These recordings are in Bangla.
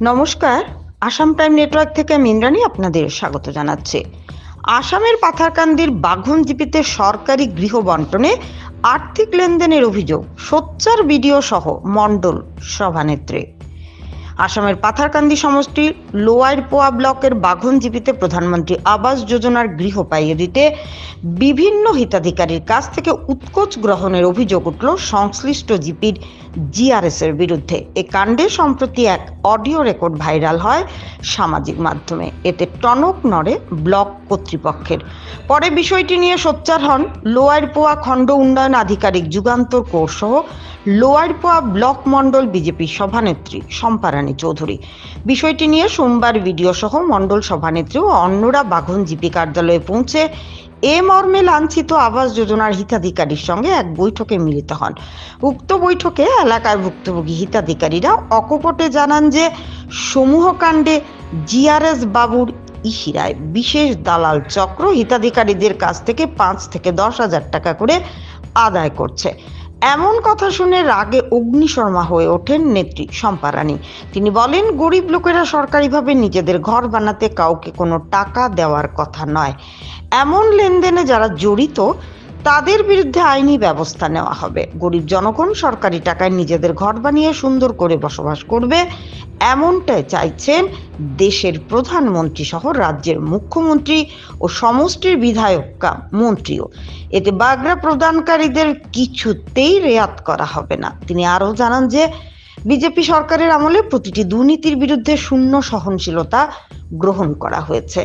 নমস্কার। আসাম প্রাইম নেটওয়ার্ক থেকে আমি ইন্দ্রাণী আপনাদের স্বাগত জানাচ্ছি। আসামের পাথারকান্দির বাঘনজিপিতে সরকারি গৃহ বন্টনে আর্থিক লেনদেনের অভিযোগ, সোচ্চার ভিডিও সহ মণ্ডল সভানেত্রী। আসামের পাথারকান্দি সমষ্টির লোয়ার পোয়া ব্লকের বাঘনজিপিতে প্রধানমন্ত্রী আবাস যোজনার গৃহ পাইয়ে দিতে বিভিন্ন হিতাধিকারীর কাছ থেকে উৎকোচ গ্রহণের অভিযোগ উঠল সংশ্লিষ্ট জিপির জিআরএস এর বিরুদ্ধে। এ কাণ্ডে সম্প্রতি এক অডিও রেকর্ড ভাইরাল হয় সামাজিক মাধ্যমে। এতে টনক নড়ে ব্লক কর্তৃপক্ষের। পরে বিষয়টি নিয়ে সোচ্চার হন লোয়ার পোয়া খণ্ড উন্নয়ন আধিকারিক যুগান্তর কৌর সহ লোয়ার পোয়া ব্লক মণ্ডল বিজেপি সভানেত্রী শম্পারানী চৌধুরী। বিষয়টি নিয়ে সোমবার ভিডিও সহ মণ্ডল সভানেত্রী ও অন্যরা বাঘনজিপি কার্যালয়ে পৌঁছে এ মর্মে লাঞ্ছিত আবাস যোজনার হিতাধিকারীর সঙ্গে এক বৈঠকে মিলিত হন। উক্ত বৈঠকে এলাকার ভুক্তভোগী হিতাধিকারীরা অকপটে জানান যে সমূহকাণ্ডে জিআরএস বাবুর ইশিরায় বিশেষ দালাল চক্র হিতাধিকারীদের কাছ থেকে 5 থেকে 10 হাজার টাকা করে আদায় করছে। এমন কথা শুনে রাগে অগ্নিশর্মা হয়ে ওঠেন নেত্রী শম্পারানী। তিনি বলেন, গরিব লোকেরা সরকারিভাবে নিজেদের ঘর বানাতে কাউকে কোনো টাকা দেওয়ার কথা নয়। এমন লেনদেনে যারা জড়িত তাদের বিরুদ্ধে আইনি ব্যবস্থা নেওয়া হবে। গরিব জনগণ সরকারি টাকায় নিজেদের ঘর বানিয়ে সুন্দর করে বসবাস করবে, এমনটাই চাইছেন দেশের প্রধানমন্ত্রী সহ রাজ্যের মুখ্যমন্ত্রী ও সমষ্টির বিধায়ক মন্ত্রীও। এতে বাগড়া প্রদানকারীদের কিছুতেই রেয়াত করা হবে না। তিনি আরও জানান যে বিজেপি সরকারের আমলে প্রতিটি দুর্নীতির বিরুদ্ধে শূন্য সহনশীলতা গ্রহণ করা হয়েছে।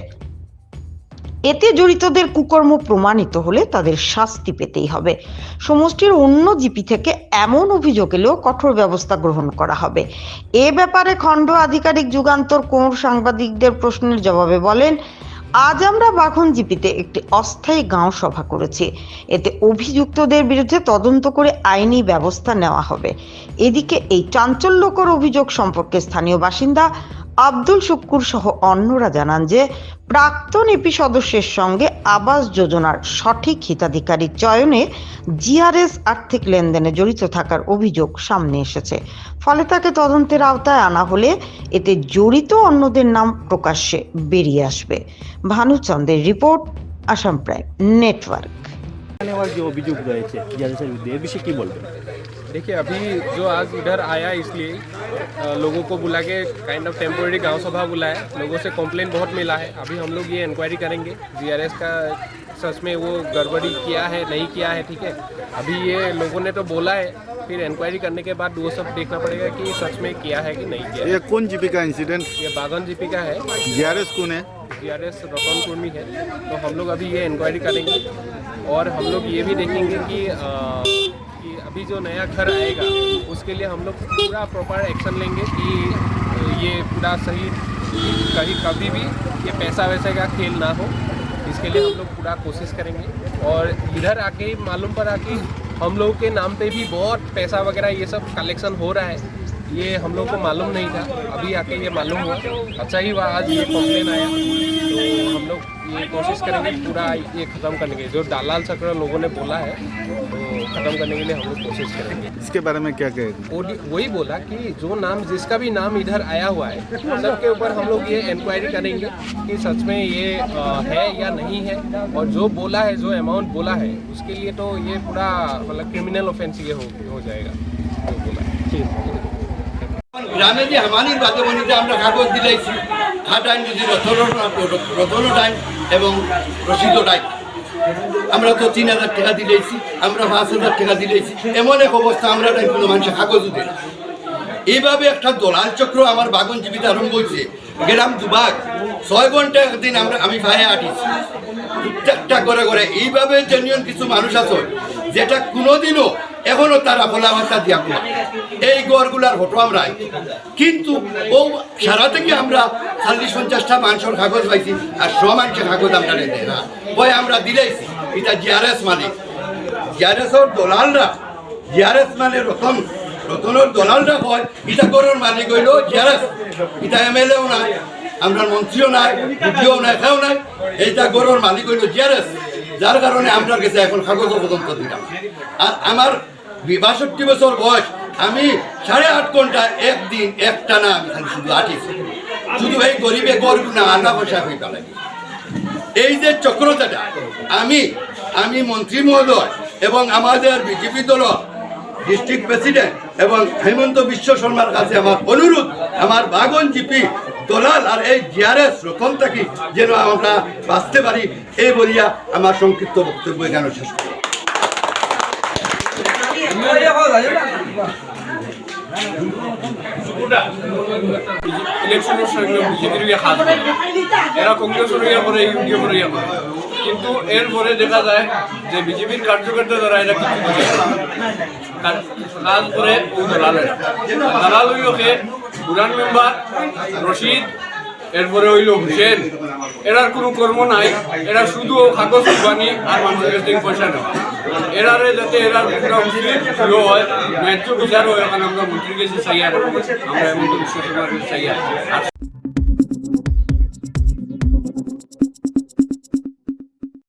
এতে জড়িতদের কুকর্ম প্রমাণিত হলে তাদের শাস্তি পেতেই হবে। সমষ্টির অন্য জিপি থেকে এমন অভিযোগ এলেও কঠোর ব্যবস্থা গ্রহণ করা হবে। এ ব্যাপারে খণ্ড আধিকারিক যুগান্তর কৌর সাংবাদিকদের প্রশ্নের জবাবে বলেন, আজ আমরা বাঘনজিপিতে একটি অস্থায়ী গাঁও সভা করেছি। এতে অভিযুক্তদের বিরুদ্ধে তদন্ত করে আইনি ব্যবস্থা নেওয়া হবে। এদিকে এই চাঞ্চল্যকর অভিযোগ সম্পর্কে স্থানীয় বাসিন্দা আব্দুল শুক্কুর সহ অন্যরা জানান যে প্রাক্তন এপি সদস্যের সঙ্গে আবাস যোজনার সঠিক হিতাধিকারী চয়নে জিআরএস আর্থিক লেনদেনে জড়িত থাকার অভিযোগ সামনে এসেছে। ফলে তাকে তদন্তের আওতায় আনা হলে এতে জড়িত অন্যদের নাম প্রকাশ্যে বেরিয়ে আসবে। ভানুচন্দ্রের রিপোর্ট, আসাম প্রাইম নেটওয়ার্ক। जो अभियोग रहे थे जिआरएस विरुद्ध विषय की बोलते हैं? देखिए, अभी जो आज इधर आया इसलिए लोगों को बुला के काइंड ऑफ टेम्पोरेरी गांव सभा बुलाया। लोगों से कंप्लेन बहुत मिला है। अभी हम लोग ये इंक्वायरी करेंगे जीआरएस का सच में वो गड़बड़ी किया है नहीं किया है। ठीक है, अभी ये लोगों ने तो बोला है, फिर इंक्वायरी करने के बाद वो सब देखना पड़ेगा कि सच में किया है कि नहीं किया है। ये कौन जीपी का इंसिडेंट? ये बागन जीपी का है। जीआरएस कौन है? जीआरएस रतन कुर्मी है। तो हम लोग अभी ये इंक्वायरी करेंगे और हम लोग ये भी देखेंगे कि अभी जो नया घर आएगा उसके लिए हम लोग पूरा प्रॉपर एक्शन लेंगे कि ये पूरा सही, कहीं कभी भी ये पैसा वैसे का खेल ना हो। इसके लिए हम लोग पूरा कोशिश करेंगे। और इधर आके मालूम पड़ा कि हम लोग के नाम पे भी बहुत पैसा वगैरह ये सब कलेक्शन हो रहा है। ये हम लोग को मालूम नहीं था, अभी आके ये मालूम हुआ। अच्छा ही हुआ आज ये कंप्लेन आया। तो हम लोग ये कोशिश करेंगे पूरा ये ख़त्म करने के, जो दलाल चक्र लोगों ने बोला है तो ख़त्म करने के लिए हम लोग कोशिश करेंगे। इसके बारे में क्या कहेंगे? वही बोला कि जो नाम, जिसका भी नाम इधर आया हुआ है, सबके ऊपर हम लोग ये इंक्वायरी करेंगे कि सच में ये है या नहीं है। और जो बोला है, जो अमाउंट बोला है, उसके लिए तो ये पूरा मतलब क्रिमिनल ऑफेंस ये हो जाएगा जो बोला है। ठीक है। গ্রামে যে হামানির বাদবনিতে আমরা কাগজ দিলাইছি, খাট আইন যদি রতন টাইম এবং রসিদ টাইম, আমরা তো 3,000 টাকা দিলাইছি, আমরা 5,000 টাকা দিলাইছি। এমন এক অবস্থা আমরা টাইম কোনো মানুষের কাগজও দেয় না। এইভাবে একটা দলাল চক্র আমার বাগন জীবিত আরম্ভ হয়েছে। গেলাম দুবাগ 6 ঘন্টা একদিন আমি ভাইয়া আটিছি প্রত্যেকটা করে করে। এইভাবে জেনুইন কিছু মানুষ আছে যেটা কোনোদিনও এখনো তারা বলাবার্তা দিয়া কোয়া এই গড়গুলার ফটো আমরা, কিন্তু ও সারা থেকে আমরা 40-50টা মানুষের কাগজ পাইছি আর 100 মানুষের কাগজ আমরা দেয় না। ওই আমরা দিলাইছি। এটা জিআরএস মানে জিআরএসর দলালরা, জিআরএস মানে রতনের দলালরা হয়। এটা গড়ের মালিক হইল জিআরএস। এটা এমএলএও নাই, আমরা মন্ত্রীও নাই, বিডিও নাই, কেউ নাই। এইটা গড়ের মালিক হইল জিআরএস। যার কারণে আমরা কাছে এখন কাগজ পর্যন্ত দিলাম। আর আমার 62 বছর বয়স, আমি 8.5 ঘন্টা একদিন একটানা আমি খালি শুধু আটিছি, শুধু এই গরিবে গরিব না আনা পয়সা হয়ে লাগে। এই যে চক্রতাটা আমি মন্ত্রী মহোদয় এবং আমাদের বিজেপি দল ডিস্ট্রিক্ট প্রেসিডেন্ট এবং হেমন্ত বিশ্ব শর্মার কাছে আমার অনুরোধ, আমার বাগন জিপি দলাল আর এই জিআরএস রতন থাকি যেন আমরা বাঁচতে পারি, এই বলিয়া আমার সংক্ষিপ্ত বক্তব্য এখানে শেষ করি। ইলেকশনের সঙ্গে বিজেপির হাত এরা কংগ্রেসের ইয়ে করে ইউডিএ করে ইয়ে করে, কিন্তু এরপরে দেখা যায় যে বিজেপির কার্যকর্তা দ্বারা এরা কিছু কাজ করে ও দালাল হইলকে বুরান মেম্বার রশিদ, এরপরে হইল হুসেন, এরার কোনো কর্ম নাই, এরা শুধু কাগজ বানি আর মানুষের কাছে পয়সা নেওয়া। এরারে যাতে এরার পুরো প্রিয় হয়, ন্যায্য বিচার হয়, ওখানে আমরা মন্ত্রীর কাছে চাই, আর আমরা হেমন্ত বিশ্ব শর্মার কাছে চাই।